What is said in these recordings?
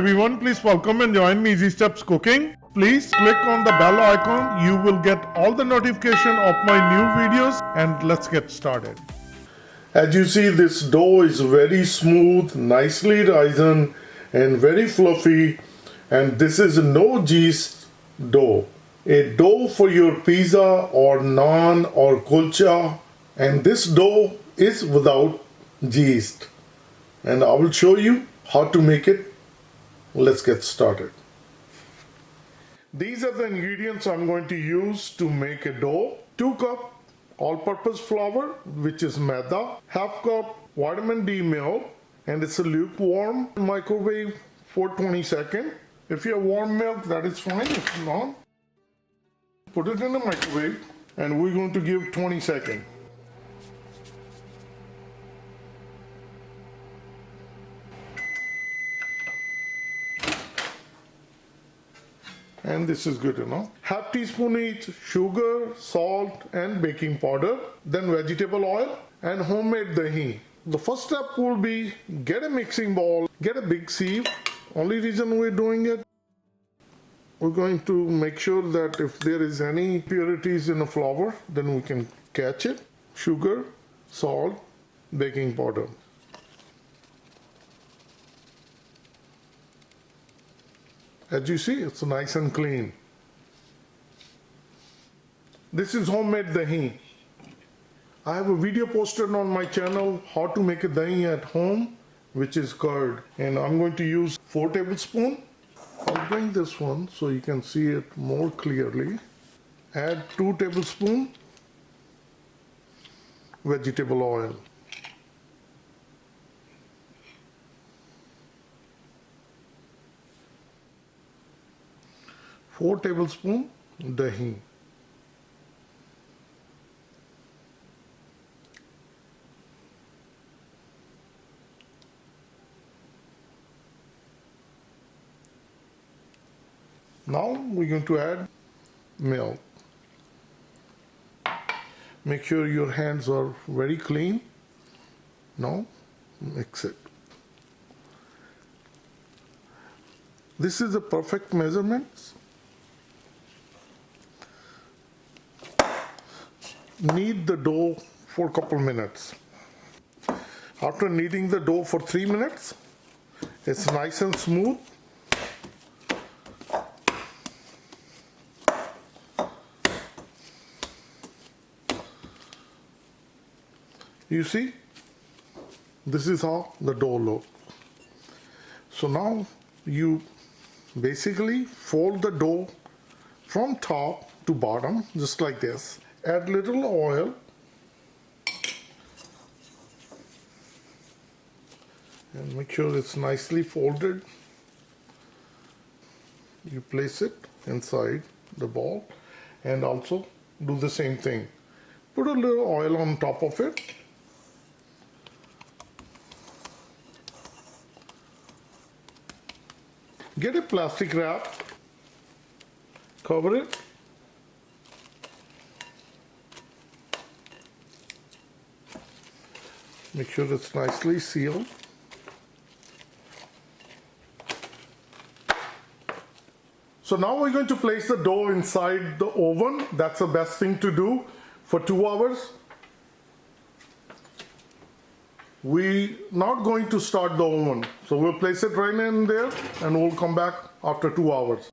everyone, please welcome and join me Easy Steps Cooking. Please click on the bell icon. You will get all the notification of my new videos, and let's get started. As you see, this dough is very smooth, nicely risen and very fluffy, and this is no yeast dough. A dough for your pizza or naan or kulcha, and this dough is without yeast. And I will show you how to make it. Let's get started. These are the ingredients I'm going to use to make a dough. 2 cup all-purpose flour, which is maida, half cup vitamin D milk, and it's a lukewarm microwave for 20 seconds. If you have warm milk, that is fine. If not, put it in the microwave, and we're going to give 20 seconds. And this is good enough. Half teaspoon each sugar, salt and baking powder, then vegetable oil and homemade dahi. The first step will be get a mixing bowl, get a big sieve. Only reason we're doing it, we're going to make sure that if there is any impurities in the flour, then we can catch it. Sugar, salt, baking powder. As you see, it's nice and clean. This is homemade dahi. I have a video posted on my channel how to make a dahi at home, which is curd. And I'm going to use 4 tablespoons. I'll bring this one so you can see it more clearly. Add 2 tablespoons vegetable oil. 4 tablespoons dahi. Now we're going to add milk. Make sure your hands are very clean. Now mix it. This is the perfect measurements. Knead the dough for a couple minutes. After kneading the dough for 3 minutes, it's nice and smooth. You see, this is how the dough looks. So now you basically fold the dough from top to bottom, just like this. Add little oil and make sure it's nicely folded. You place it inside the ball and also do the same thing. Put a little oil on top of it. Get a plastic wrap, cover it. Make sure it's nicely sealed. So now we're going to place the dough inside the oven. That's the best thing to do for 2 hours. We're not going to start the oven. So we'll place it right in there and we'll come back after 2 hours.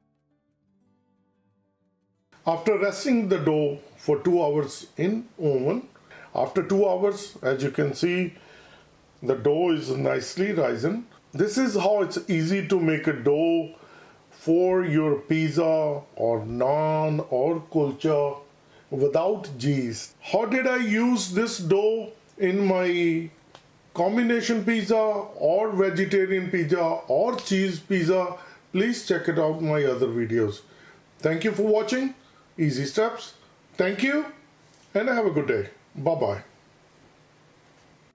After resting the dough for 2 hours in oven, after 2 hours, as you can see, the dough is nicely risen. This is how it's easy to make a dough for your pizza or naan or kulcha without yeast. How did I use this dough in my combination pizza or vegetarian pizza or cheese pizza? Please check it out my other videos. Thank you for watching Easy Steps. Thank you and have a good day. Bye-bye.